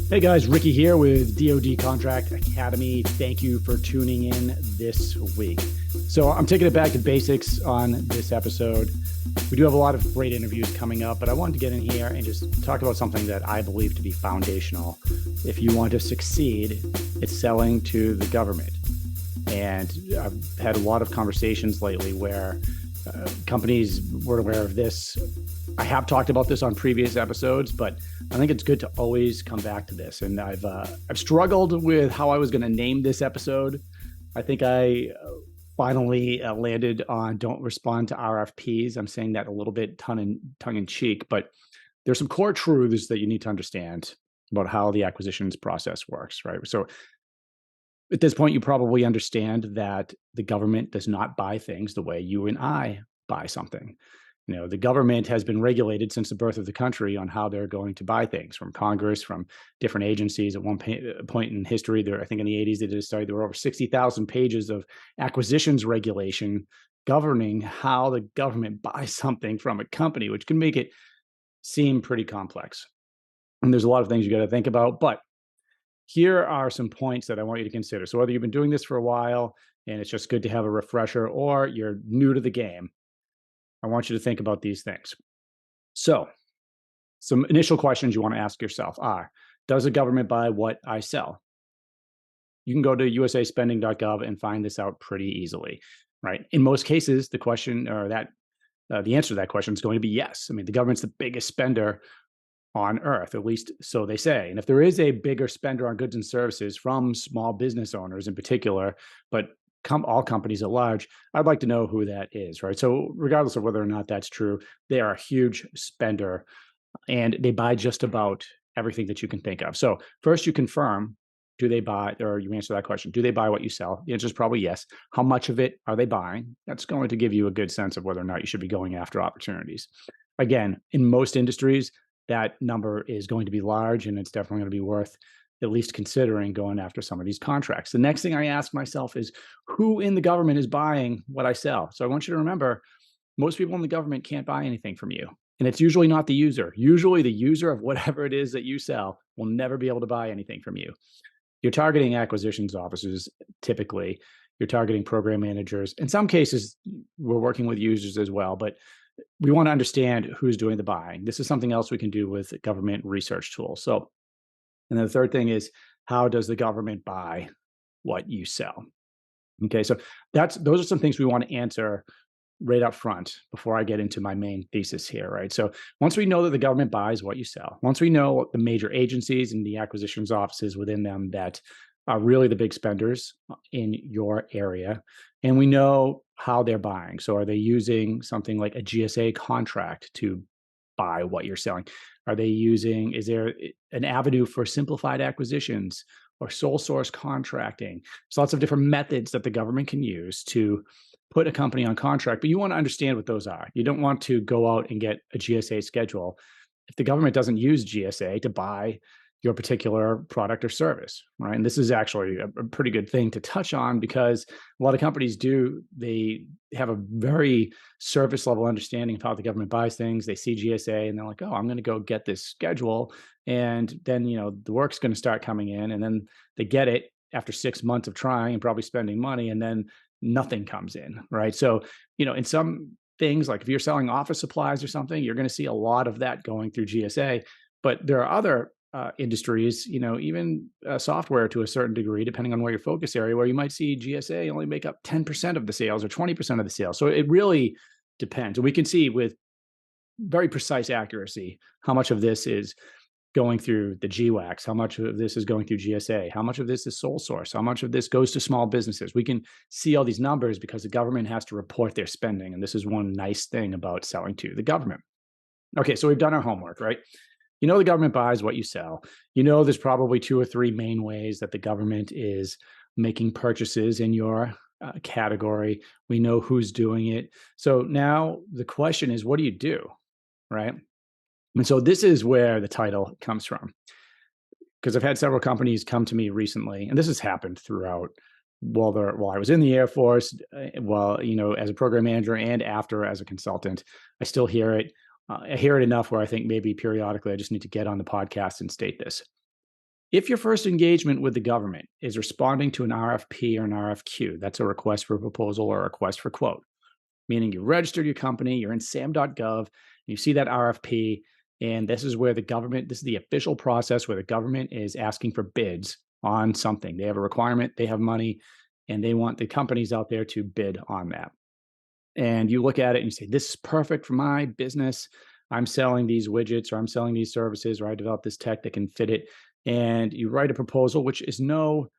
Hey guys, Ricky here with DoD Contract Academy. Thank you for tuning in this week. So I'm taking it back to basics on this episode. We do have a lot of great interviews coming up, but I wanted to get in here and just talk about something that I believe to be foundational. If you want to succeed, it's selling to the government. And I've had a lot of conversations lately where companies were aware of this. I have talked about this on previous episodes, but I think it's good to always come back to this. And I've struggled with how I was going to name this episode. I think I finally landed on don't respond to RFPs. I'm saying that a little bit tongue in cheek, but there's some core truths that you need to understand about how the acquisitions process works, right? So at this point, you probably understand that the government does not buy things the way you and I buy something. You know, the government has been regulated since the birth of the country on how they're going to buy things from Congress, from different agencies. At one point in history, there, I think in the 80s, they did a study, there were over 60,000 pages of acquisitions regulation governing how the government buys something from a company, which can make it seem pretty complex. And there's a lot of things you got to think about, but here are some points that I want you to consider. So whether you've been doing this for a while and it's just good to have a refresher, or you're new to the game, I want you to think about these things. So some initial questions you want to ask yourself are, does the government buy what I sell? You can go to usaspending.gov and find this out pretty easily, right? In most cases, the question or the answer to that question is going to be yes. I mean, the government's the biggest spender on earth, at least so they say. And if there is a bigger spender on goods and services from small business owners in particular, but all companies at large, I'd like to know who that is, right? So regardless of whether or not that's true, they are a huge spender and they buy just about everything that you can think of. So first you confirm, do they buy, or you answer that question, do they buy what you sell? The answer is probably yes. How much of it are they buying? That's going to give you a good sense of whether or not you should be going after opportunities. Again, in most industries, that number is going to be large, and it's definitely going to be worth at least considering going after some of these contracts. The next thing I ask myself is, who in the government is buying what I sell? So I want you to remember, most people in the government can't buy anything from you. And it's usually not the user. Usually the user of whatever it is that you sell will never be able to buy anything from you. You're targeting acquisitions officers, typically. You're targeting program managers. In some cases, we're working with users as well, but we want to understand who's doing the buying. This is something else we can do with government research tools. So, and then the third thing is, how does the government buy what you sell? Okay, so those are some things we want to answer right up front before I get into my main thesis here, right? So once we know that the government buys what you sell, once we know the major agencies and the acquisitions offices within them that are really the big spenders in your area, and we know how they're buying. So are they using something like a GSA contract to buy what you're selling? Is there an avenue for simplified acquisitions or sole source contracting? There's lots of different methods that the government can use to put a company on contract, but you want to understand what those are. You don't want to go out and get a GSA schedule if the government doesn't use GSA to buy your particular product or service, right? And this is actually a pretty good thing to touch on, because a lot of companies they have a very surface level understanding of how the government buys things. They see GSA and they're like, oh, I'm going to go get this schedule. And then, the work's going to start coming in, and then they get it after 6 months of trying and probably spending money, and then nothing comes in, right? So, in some things, like if you're selling office supplies or something, you're going to see a lot of that going through GSA. But there are other industries, even software to a certain degree, depending on where your focus area, where you might see GSA only make up 10% of the sales or 20% of the sales. So it really depends. And we can see with very precise accuracy how much of this is going through the GWACs, how much of this is going through GSA, how much of this is sole source, how much of this goes to small businesses. We can see all these numbers because the government has to report their spending. And this is one nice thing about selling to the government. Okay, so we've done our homework, right? The government buys what you sell. There's probably 2 or 3 main ways that the government is making purchases in your category. We know who's doing it. So now the question is, what do you do, right? And so this is where the title comes from, because I've had several companies come to me recently, and this has happened throughout while I was in the Air Force, as a program manager and after as a consultant. I still hear it. I hear it enough where I think maybe periodically I just need to get on the podcast and state this. If your first engagement with the government is responding to an RFP or an RFQ, that's a request for proposal or a request for quote, meaning you registered your company, you're in Sam.gov, and you see that RFP, and this is where the government, this is the official process where the government is asking for bids on something. They have a requirement, they have money, and they want the companies out there to bid on that. And you look at it and you say, this is perfect for my business. I'm selling these widgets or I'm selling these services or I developed this tech that can fit it. And you write a proposal, which is no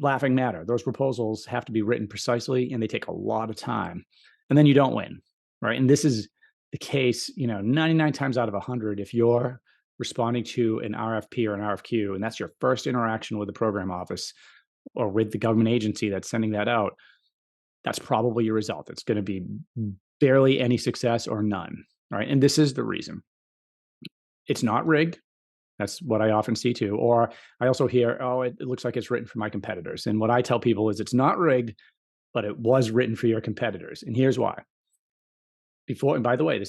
laughing matter. Those proposals have to be written precisely and they take a lot of time. And then you don't win, right? And this is the case, 99 times out of 100, if you're responding to an RFP or an RFQ, and that's your first interaction with the program office or with the government agency that's sending that out, that's probably your result. It's going to be barely any success or none, right? And this is the reason. It's not rigged. That's what I often see too. Or I also hear, oh, it looks like it's written for my competitors. And what I tell people is it's not rigged, but it was written for your competitors. And here's why. And by the way,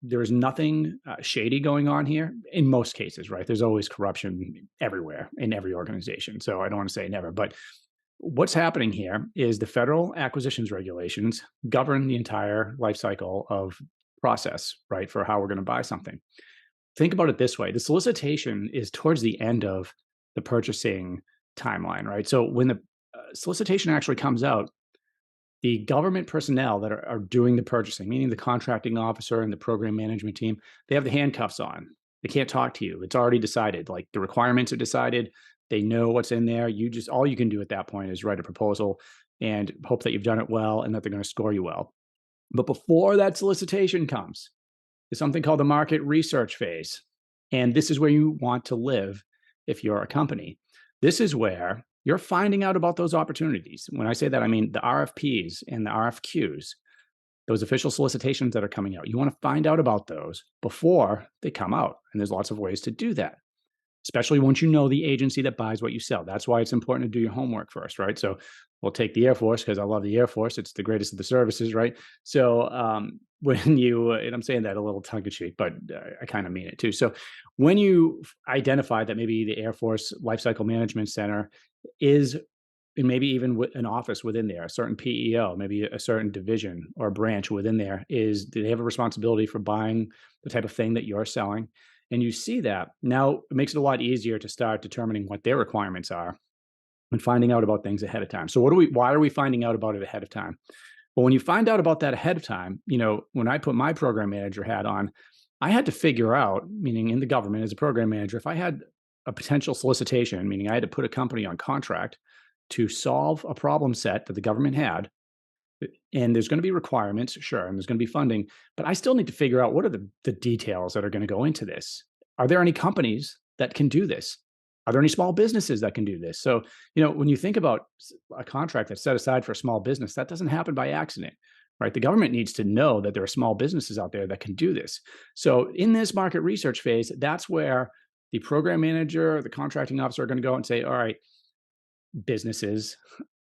there is nothing shady going on here in most cases, right? There's always corruption everywhere in every organization. So I don't want to say never, but what's happening here is the federal acquisitions regulations govern the entire life cycle of process, right, for how we're going to buy something. Think about it this way. The solicitation is towards the end of the purchasing timeline, right? So when the solicitation actually comes out, the government personnel that are doing the purchasing, meaning the contracting officer and the program management team, they have the handcuffs on. They can't talk to you. It's already decided. Like the requirements are decided. They know what's in there. All you can do at that point is write a proposal and hope that you've done it well and that they're going to score you well. But before that solicitation comes, there's something called the market research phase. And this is where you want to live if you're a company. This is where you're finding out about those opportunities. When I say that, I mean the RFPs and the RFQs, those official solicitations that are coming out. You want to find out about those before they come out. And there's lots of ways to do that, especially once you know the agency that buys what you sell. That's why it's important to do your homework first, right? So we'll take the Air Force because I love the Air Force. It's the greatest of the services, right? So when you, and I'm saying that a little tongue-in-cheek, but I kind of mean it too. So when you identify that maybe the Air Force Lifecycle Management Center is, and maybe even an office within there, a certain PEO, maybe a certain division or branch within there do they have a responsibility for buying the type of thing that you're selling? And you see that, now it makes it a lot easier to start determining what their requirements are and finding out about things ahead of time. So why are we finding out about it ahead of time? Well, when you find out about that ahead of time, when I put my program manager hat on, I had to figure out, meaning in the government as a program manager, if I had a potential solicitation, meaning I had to put a company on contract to solve a problem set that the government had, and there's going to be requirements, sure, and there's going to be funding, but I still need to figure out what are the details that are going to go into this. Are there any companies that can do this? Are there any small businesses that can do this? So, when you think about a contract that's set aside for a small business, that doesn't happen by accident, right? The government needs to know that there are small businesses out there that can do this. So in this market research phase, that's where the program manager, the contracting officer are going to go and say, all right, businesses,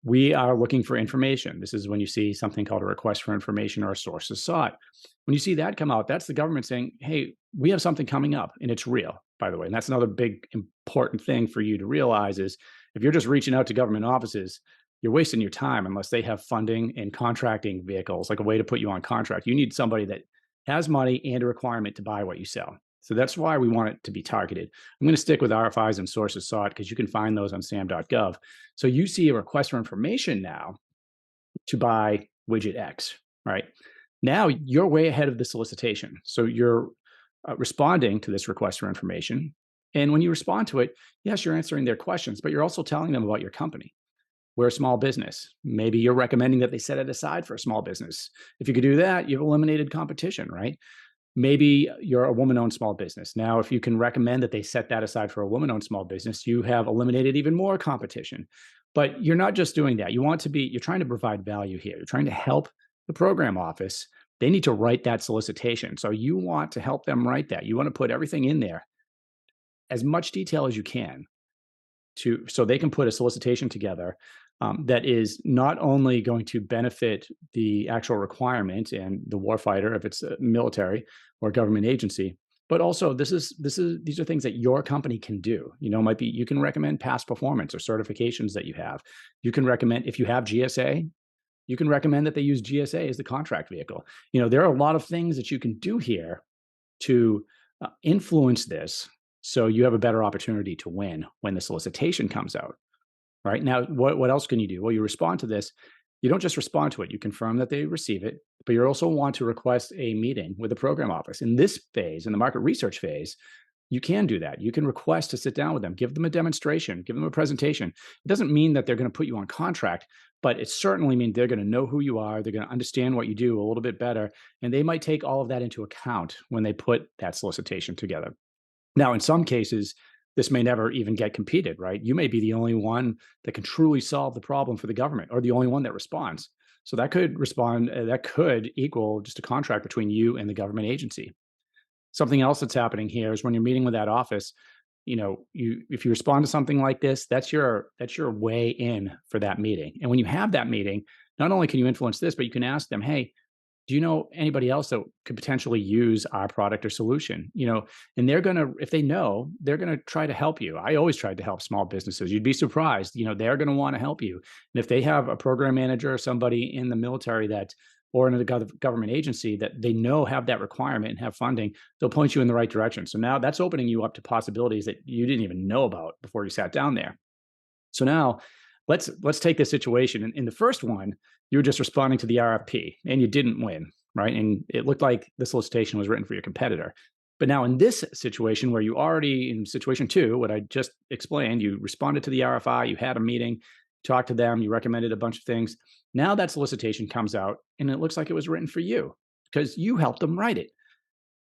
we are looking for information. This is when you see something called a request for information or a sources sought. When you see that come out, that's the government saying, hey, we have something coming up, and it's real, by the way. And that's another big important thing for you to realize is if you're just reaching out to government offices, you're wasting your time unless they have funding and contracting vehicles, like a way to put you on contract. You need somebody that has money and a requirement to buy what you sell. So that's why we want it to be targeted. I'm going to stick with RFIs and sources sought because you can find those on Sam.gov. So you see a request for information now to buy widget X, right? Now you're way ahead of the solicitation. So you're responding to this request for information. And when you respond to it, yes, you're answering their questions, but you're also telling them about your company. We're a small business. Maybe you're recommending that they set it aside for a small business. If you could do that, you've eliminated competition, right? Maybe you're a woman-owned small business. Now, if you can recommend that they set that aside for a woman-owned small business, you have eliminated even more competition. But you're not just doing that. You're trying to provide value here. You're trying to help the program office. They need to write that solicitation. So you want to help them write that. You want to put everything in there, as much detail as you can, so they can put a solicitation together that is not only going to benefit the actual requirement and the warfighter, if it's a military or government agency, But also these are things that your company can do. Might be you can recommend past performance or certifications that you have. You can recommend, if you have GSA, you can recommend that they use GSA as the contract vehicle. There are a lot of things that you can do here to influence this, so you have a better opportunity to win when the solicitation comes out. Right now, what else can you do? Well, you respond to this. You don't just respond to it. You confirm that they receive it, but you also want to request a meeting with the program office. In this phase, in the market research phase, you can do that. You can request to sit down with them, give them a demonstration, give them a presentation. It doesn't mean that they're going to put you on contract, but it certainly means they're going to know who you are. They're going to understand what you do a little bit better, and they might take all of that into account when they put that solicitation together. Now, in some cases, this may never even get competed, right? You may be the only one that can truly solve the problem for the government, or the only one that responds. So that could equal just a contract between you and the government agency. Something else that's happening here is when you're meeting with that office, if you respond to something like this, that's your way in for that meeting. And when you have that meeting, not only can you influence this, but you can ask them, hey, do you know anybody else that could potentially use our product or solution? And if they know, they're going to try to help you. I always tried to help small businesses. You'd be surprised, they're going to want to help you. And if they have a program manager or somebody in the military or in a government agency that they know have that requirement and have funding, they'll point you in the right direction. So now that's opening you up to possibilities that you didn't even know about before you sat down there. So now let's take this situation. In the first one, you were just responding to the RFP and you didn't win, right? And it looked like the solicitation was written for your competitor. But now in this situation where you already, in situation 2, what I just explained, you responded to the RFI, you had a meeting, talked to them, you recommended a bunch of things. Now that solicitation comes out and it looks like it was written for you because you helped them write it.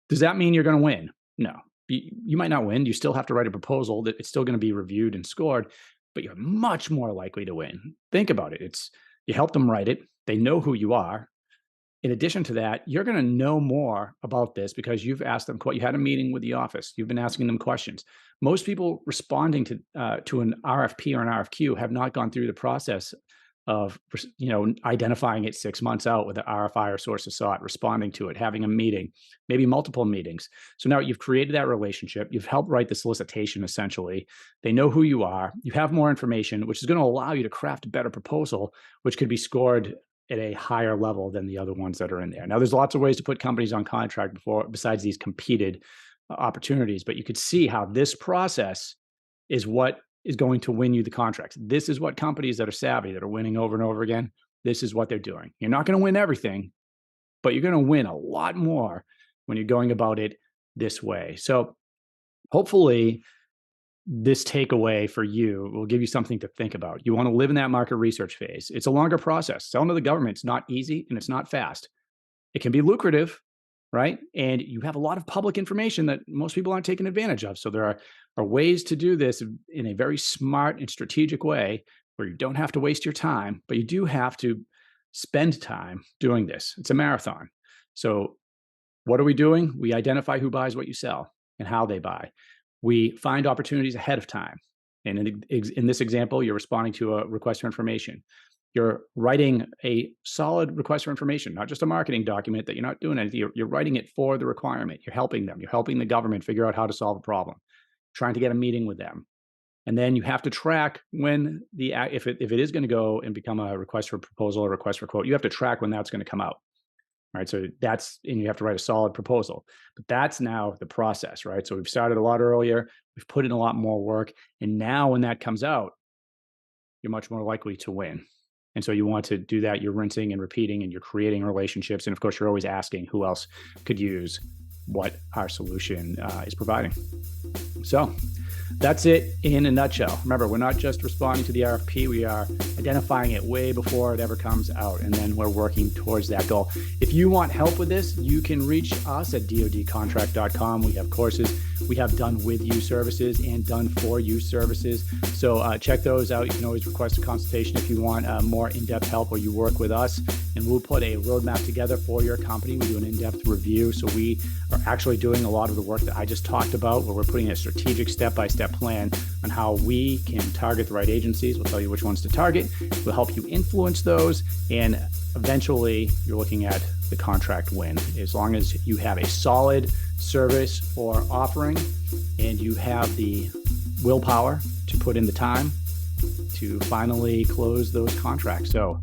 Does that mean you're going to win? No, you might not win. You still have to write a proposal that it's still going to be reviewed and scored, but you're much more likely to win. Think about it. You helped them write it. They know who you are. In addition to that, you're going to know more about this because you've asked them, you had a meeting with the office. You've been asking them questions. Most people responding to an RFP or an RFQ have not gone through the process of, identifying it 6 months out with an RFI or source of sought, responding to it, having a meeting, maybe multiple meetings. So now you've created that relationship. You've helped write the solicitation, essentially. They know who you are. You have more information, which is going to allow you to craft a better proposal, which could be scored at a higher level than the other ones that are in there. Now, there's lots of ways to put companies on contract besides these competed opportunities, but you could see how this process is what is going to win you the contracts. This is what companies that are savvy, that are winning over and over again, this is what they're doing. You're not going to win everything, but you're going to win a lot more when you're going about it this way. So hopefully this takeaway for you will give you something to think about. You want to live in that market research phase. It's a longer process. Selling to the government is not easy and it's not fast. It can be lucrative, right? And you have a lot of public information that most people aren't taking advantage of. So there are ways to do this in a very smart and strategic way where you don't have to waste your time, but you do have to spend time doing this. It's a marathon. So what are we doing? We identify who buys what you sell and how they buy. We find opportunities ahead of time. And in this example, you're responding to a request for information. You're writing a solid request for information, not just a marketing document that you're not doing anything. You're writing it for the requirement. You're helping them. You're helping the government figure out how to solve a problem, trying to get a meeting with them. And then you have to track when if it is going to go and become a request for proposal or request for quote, you have to track when that's going to come out. Right. So and you have to write a solid proposal, but that's now the process, right? So we've started a lot earlier, we've put in a lot more work. And now when that comes out, you're much more likely to win. And so you want to do that. You're rinsing and repeating and you're creating relationships. And of course, you're always asking who else could use what our solution is providing. So that's it in a nutshell. Remember, we're not just responding to the RFP, we are identifying it way before it ever comes out, and then we're working towards that goal. If you want help with this, you can reach us at dodcontract.com. We have courses. We have done with you services and done for you services. So check those out. You can always request a consultation if you want more in-depth help or you work with us. and we'll put a roadmap together for your company. We do an in-depth review. So we are actually doing a lot of the work that I just talked about, where we're putting a strategic step-by-step plan on how we can target the right agencies. We'll tell you which ones to target. We'll help you influence those. And eventually you're looking at the contract win. As long as you have a solid service or offering and you have the willpower to put in the time to finally close those contracts. So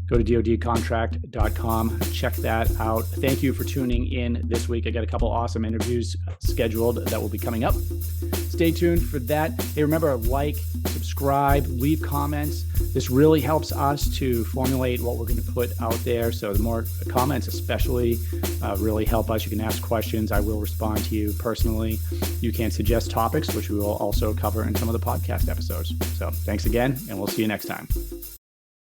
go to dodcontract.com, check that out. Thank you for tuning in this week. I got a couple awesome interviews scheduled that will be coming up. Stay tuned for that. Hey, remember, like, subscribe, leave comments. This really helps us to formulate what we're going to put out there. So the more comments especially really help us. You can ask questions. I will respond to you personally. You can suggest topics, which we will also cover in some of the podcast episodes. So thanks again, and we'll see you next time.